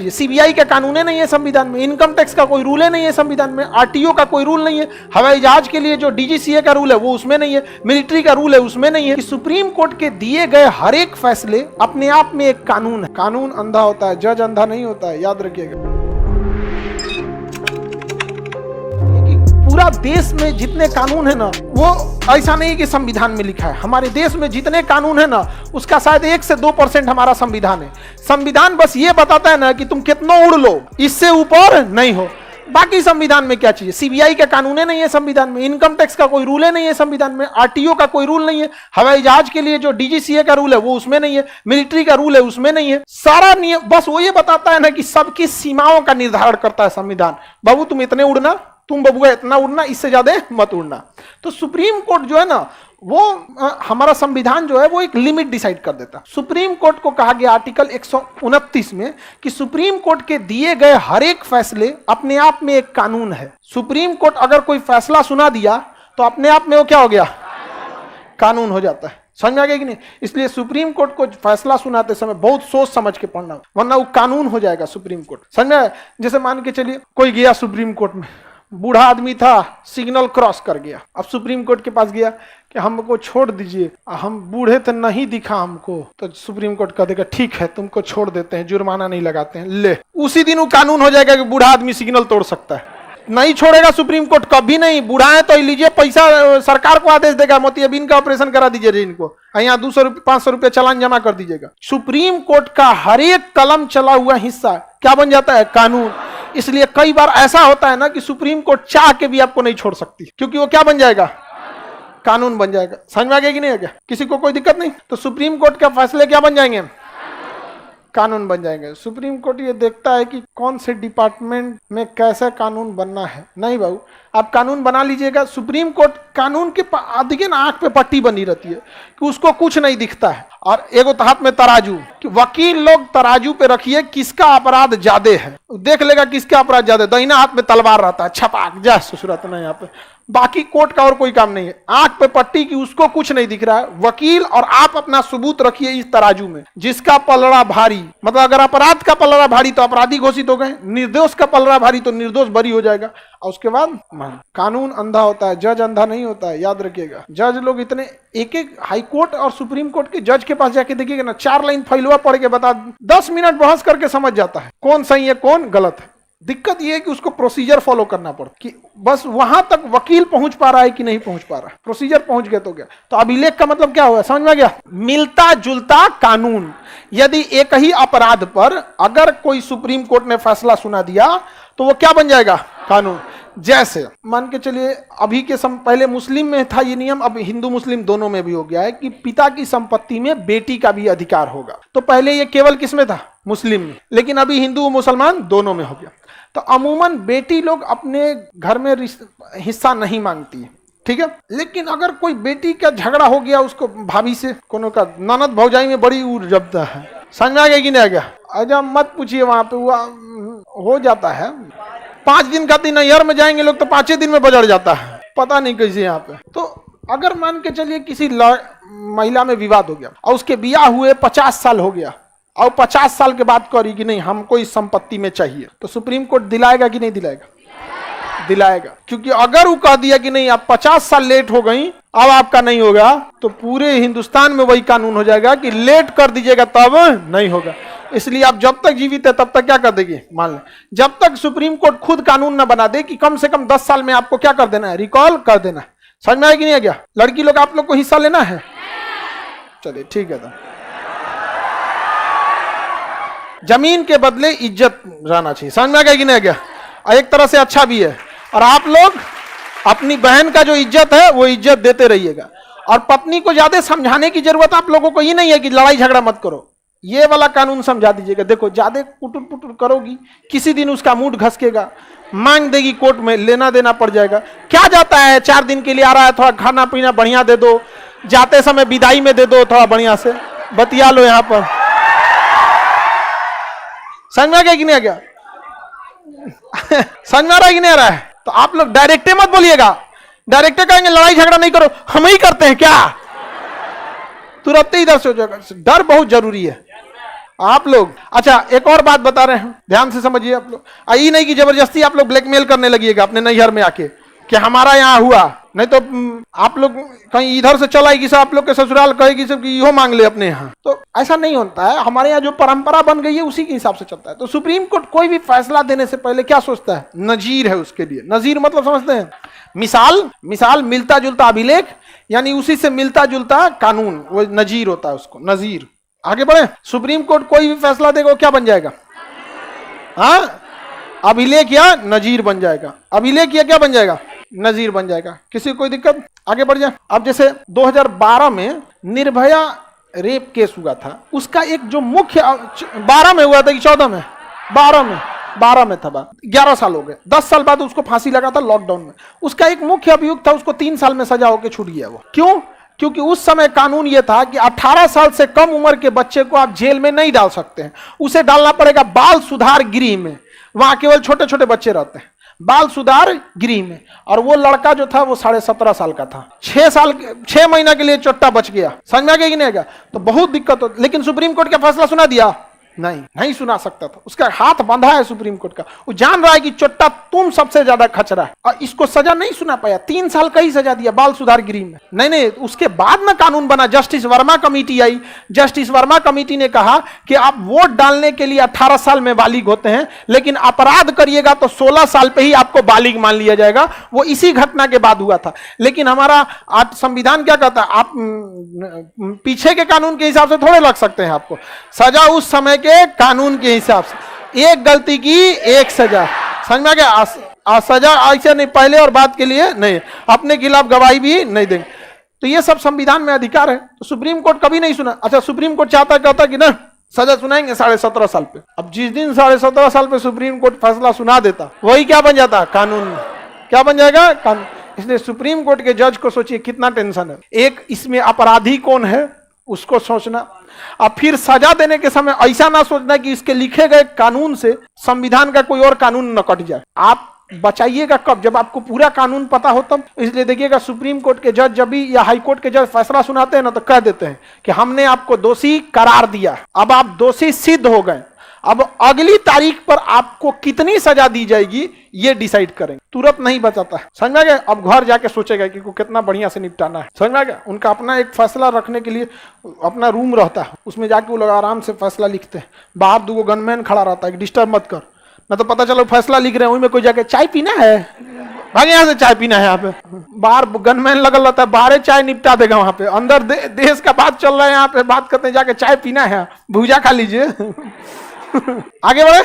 CBI का कानून नहीं है संविधान में, इनकम टैक्स का कोई रूल नहीं है संविधान में, आरटीओ का कोई रूल नहीं है, हवाई जहाज के लिए जो डीजीसीए का रूल है वो उसमें नहीं है, मिलिट्री का रूल है उसमें नहीं है। कि सुप्रीम कोर्ट के दिए गए हर एक फैसले अपने आप में एक कानून है। कानून अंधा होता है, जज अंधा नहीं होता है, याद रखिएगा। पूरा देश में जितने कानून है ना, वो ऐसा नहीं कि संविधान में लिखा है। हमारे देश में जितने कानून है ना, उसका शायद 1 से 2% हमारा संविधान है। संविधान बस ये बताता है ना कि तुम कितना उड़ लो, इससे ऊपर नहीं हो। बाकी संविधान में क्या चाहिए? सीबीआई का कानून नहीं है संविधान में, इनकम टैक्स का कोई रूल नहीं है संविधान में, आरटीओ का कोई रूल नहीं है, हवाई जहाज के लिए जो डीजीसीए का रूल है वो उसमें नहीं है, मिलिट्री का रूल है उसमें नहीं है। सारा नियम बस वो ये बताता है ना कि सबकी सीमाओं का निर्धारण करता है संविधान। बाबू तुम इतने उड़ना, तुम बबुआ इतना उड़ना, इससे ज्यादा मत उड़ना। तो सुप्रीम कोर्ट जो है ना, वो हमारा संविधान जो है वो एक लिमिट डिसाइड कर देता है। सुप्रीम कोर्ट को कहा गया आर्टिकल 129 में कि सुप्रीम कोर्ट के दिए गए हर एक फैसले अपने आप में एक कानून है। सुप्रीम कोर्ट अगर कोई फैसला सुना दिया तो अपने आप में वो क्या हो गया? कानून हो जाता है। समझ में आ गया कि नहीं? इसलिए सुप्रीम कोर्ट को फैसला सुनाते समय बहुत सोच समझ के पढ़ना, वरना वो कानून हो जाएगा सुप्रीम कोर्ट। समझ में आया? जैसे मान के चलिए कोई गया सुप्रीम कोर्ट में, बूढ़ा आदमी था, सिग्नल क्रॉस कर गया। अब सुप्रीम कोर्ट के पास गया कि हमको छोड़ दीजिए, हम बूढ़े तो नहीं दिखा हमको, तो सुप्रीम कोर्ट कह देगा ठीक है तुमको छोड़ देते हैं, जुर्माना नहीं लगाते हैं। ले, उसी दिन वो कानून हो जाएगा कि बूढ़ा आदमी सिग्नल तोड़ सकता है। नहीं छोड़ेगा सुप्रीम कोर्ट कभी नहीं। बूढ़ा है तो लीजिए पैसा, सरकार को आदेश देगा मोतियाबिंद का ऑपरेशन करा दीजिए इनको, यहाँ 200 रुपये 500 रुपये चालान जमा कर दीजिएगा। सुप्रीम कोर्ट का हर एक कलम चला हुआ हिस्सा क्या बन जाता है? कानून। इसलिए कई बार ऐसा होता है ना कि सुप्रीम कोर्ट चाह के भी आपको नहीं छोड़ सकती, क्योंकि वो क्या बन जाएगा? कानून बन जाएगा। समझ में आ गया कि नहीं आ गया? किसी को कोई दिक्कत नहीं? तो सुप्रीम कोर्ट के फैसले क्या बन जाएंगे? कानून बन जाएंगे। सुप्रीम कोर्ट ये देखता है कि कौन से डिपार्टमेंट में कैसा कानून बनना है। नहीं बाबू, आप कानून बना लीजिएगा। सुप्रीम कोर्ट कानून के आगे ना आंख पे पट्टी बनी रहती है कि उसको कुछ नहीं दिखता है। और एगो हाथ में तराजू, कि वकील लोग तराजू पे रखिए किसका अपराध ज्यादा है, देख लेगा किसका अपराध ज्यादा। दाहिना हाथ में तलवार रहता है, छपाक जा ससुरात ना यहाँ पे। बाकी कोर्ट का और कोई काम नहीं है, आंख पे पट्टी की उसको कुछ नहीं दिख रहा है। वकील और आप अपना सबूत रखिए इस तराजू में, जिसका पलड़ा भारी, मतलब अगर अपराध का पलड़ा भारी तो अपराधी घोषित हो गए, निर्दोष का पलड़ा भारी तो निर्दोष बरी हो जाएगा। और उसके बाद कानून अंधा होता है, जज अंधा नहीं होता है, याद रखिएगा। जज लोग इतने, एक हाई कोर्ट और सुप्रीम कोर्ट के जज के पास जाके देखिएगा ना, 4 लाइन फैलवा पढ़ के बता, 10 मिनट बहस करके समझ जाता है कौन सही है कौन गलत है। दिक्कत यह है कि उसको प्रोसीजर फॉलो करना पड़ता कि बस वहां तक वकील पहुंच पा रहा है कि नहीं पहुंच पा रहा। प्रोसीजर पहुंच गया तो क्या। तो अभिलेख का मतलब क्या हुआ? समझ में आ गया? मिलता जुलता कानून। यदि एक ही अपराध पर अगर कोई सुप्रीम कोर्ट ने फैसला सुना दिया तो वो क्या बन जाएगा? कानून। जैसे मान के चलिए अभी के पहले मुस्लिम में था ये नियम, अब हिंदू मुस्लिम दोनों में भी हो गया है कि पिता की संपत्ति में बेटी का भी अधिकार होगा। तो पहले ये केवल किसमें था? मुस्लिम में, लेकिन अभी हिंदू और मुसलमान दोनों में हो गया। तो अमूमन बेटी लोग अपने घर में हिस्सा नहीं मांगती है, ठीक है। लेकिन अगर कोई बेटी का झगड़ा हो गया, उसको भाभी से, कोनो का ननद भौजाई में बड़ी उड़ जबता है। समझ में आ गया कि नहीं आ गया? अजब मत पूछिए, वहां पे हुआ हो जाता है। 5 दिन का दिन नैहर में जाएंगे लोग तो 5 दिन में बजड़ जाता है, पता नहीं कैसे यहाँ पे। तो अगर मान के चलिए किसी महिला में विवाद हो गया और उसके बियाह हुए 50 साल हो गया और 50 साल के बाद करी कि नहीं हमको इस संपत्ति में चाहिए, तो सुप्रीम कोर्ट दिलाएगा कि नहीं दिलाएगा? दिलाएगा। क्योंकि अगर वो कह दिया कि नहीं आप 50 साल लेट हो गई, अब आपका नहीं होगा, तो पूरे हिंदुस्तान में वही कानून हो जाएगा कि लेट कर दीजिएगा तब नहीं होगा। इसलिए आप जब तक जीवित है तब तक क्या कर देंगे? मान लें जब तक सुप्रीम कोर्ट खुद कानून ना बना दे कि कम से कम 10 साल में आपको क्या कर देना है? रिकॉल कर देना है। समझ में आया कि नहीं आ गया? लड़की लोग आप लोग को हिस्सा लेना है? चलिए ठीक है। तो जमीन के बदले इज्जत रहना चाहिए। समझ में आ गया कि नहीं आ गया? एक तरह से अच्छा भी है। और आप लोग अपनी बहन का जो इज्जत है वो इज्जत देते रहिएगा। और पत्नी को ज्यादा समझाने की जरूरत आप लोगों को ये नहीं है कि लड़ाई झगड़ा मत करो, ये वाला कानून समझा दीजिएगा। देखो ज्यादा पुटुर पुटुर करोगी, किसी दिन उसका मूड घसकेगा, मांग देगी कोर्ट में, लेना देना पड़ जाएगा। क्या जाता है, 4 दिन के लिए आ रहा है, थोड़ा खाना पीना बढ़िया दे दो, जाते समय विदाई में दे दो, थोड़ा बढ़िया से बतिया लो यहाँ पर। समझ में आ गया कि नहीं आ गया? समझ में आ रहा है कि नहीं आ रहा है? तो आप लोग डायरेक्टे मत बोलिएगा। डायरेक्टे कहेंगे लड़ाई झगड़ा नहीं करो, हम ही करते हैं क्या, तुरंत ही इधर से हो जाएगा। डर बहुत जरूरी है। आप लोग। अच्छा एक और बात बता रहे हैं, ध्यान से समझिए आप लोग। ये नहीं कि जबरदस्ती आप लोग ब्लैकमेल करने लगिएगा अपने नैहर में आके कि हमारा यहाँ हुआ, नहीं तो आप लोग कहीं इधर से चल आएगी सब, आप लोग के ससुराल कहेगी सब कि यो मांग ले अपने यहाँ। तो ऐसा नहीं होता है, हमारे यहाँ जो परंपरा बन गई है उसी के हिसाब से चलता है। तो सुप्रीम कोर्ट कोई भी फैसला देने से पहले क्या सोचता है? नजीर है उसके लिए। नजीर मतलब समझते हैं? मिसाल मिलता जुलता अभिलेख, यानी उसी से मिलता जुलता कानून, वो नजीर होता है उसको, नजीर। आगे बढ़े। सुप्रीम कोर्ट कोई भी फैसला देगा वो क्या बन जाएगा? हाँ, अभिलेख या नजीर बन जाएगा। अभिलेख या क्या बन जाएगा? नजीर बन जाएगा। किसी को कोई दिक्कत? आगे बढ़ जाए। अब जैसे 2012 में निर्भया रेप केस हुआ था, उसका एक जो मुख्य 12 में हुआ था कि 14 में? 12 में था। 11 साल हो गए, 10 साल बाद उसको फांसी लगा था लॉकडाउन में। उसका एक मुख्य अभियुक्त था, उसको 3 साल में सजा होकर छूट गया वो। क्यों? क्योंकि उस समय कानून यह था कि 18 साल से कम उम्र के बच्चे को आप जेल में नहीं डाल सकते हैं, उसे डालना पड़ेगा बाल सुधार गृह में। वहां केवल छोटे छोटे बच्चे रहते हैं, बाल सुधार गृह में। और वो लड़का जो था वो 17.5 साल का था। 6 महीना के लिए चोट्टा बच गया। समझ में आ गया कि नहीं आएगा? तो बहुत दिक्कत हो। लेकिन सुप्रीम कोर्ट का फैसला सुना दिया? नहीं सुना सकता था। उसका हाथ बांधा है सुप्रीम कोर्ट का। वो जान रहा है कि चोट्टा तुम सबसे ज्यादा खचरा है, और इसको सजा नहीं सुना पाया। 3 साल का ही सजा दिया बाल सुधार गृह में। नहीं, उसके बाद में कानून बना। जस्टिस वर्मा कमेटी आई। जस्टिस वर्मा कमेटी ने कहा कि आप वोट डालने के लिए 18 साल में बालिग होते हैं, लेकिन अपराध करिएगा तो 16 साल पे ही आपको बालिग मान लिया जाएगा। वो इसी घटना के बाद हुआ था। लेकिन हमारा संविधान क्या कहता है? आप पीछे के कानून के हिसाब से थोड़े लग सकते हैं आपको। सजा उस समय के कानून के हिसाब से, एक गलती की एक सजा। समझ में आ गया? सजा ऐसे नहीं, पहले और बाद के लिए नहीं, अपने खिलाफ गवाही भी नहीं देंगे। तो ये सब संविधान में अधिकार है। तो सुप्रीम कोर्ट कभी नहीं सुना। अच्छा, सुप्रीम कोर्ट कहता कि ना सजा सुनाएंगे 17.5 साल पे। अब जिस दिन 17.5 साल पे सुप्रीम कोर्ट फैसला सुना देता, वही क्या बन जाता? कानून। क्या बन जाएगा? कानून। इसलिए सुप्रीम कोर्ट के जज को सोचिए कितना टेंशन है। एक, इसमें अपराधी कौन है उसको सोचना, अब फिर सजा देने के समय ऐसा ना सोचना कि इसके लिखे गए कानून से संविधान का कोई और कानून न कट जाए। आप बचाइएगा कब? जब आपको पूरा कानून पता हो तब। इसलिए देखिएगा सुप्रीम कोर्ट के जज जब भी या हाई कोर्ट के जज फैसला सुनाते हैं ना, तो कह देते हैं कि हमने आपको दोषी करार दिया, अब आप दोषी सिद्ध हो गए, अब अगली तारीख पर आपको कितनी सजा दी जाएगी ये डिसाइड करेंगे। तुरंत नहीं बचाता है। समझ में आ गया? अब घर जाके सोचेगा कि को कितना बढ़िया से निपटाना है। समझ में आ गया? उनका अपना एक फैसला रखने के लिए अपना रूम रहता है, उसमें जाके वो लोग आराम से फैसला लिखते हैं। बाहर 2 गनमैन खड़ा रहता है कि डिस्टर्ब मत कर, ना तो पता चलो फैसला लिख रहे हैं, वही में कोई जाके चाय पीना है, भागे यहाँ से चाय पीना है। यहाँ पे बाहर गनमैन लगल रहता है, बाहर चाय निपटा देगा। वहां पे अंदर देश का बात चल रहा है, यहाँ पे बात करते हैं जाके चाय पीना है, भूजा खा लीजिए। आगे बढ़े।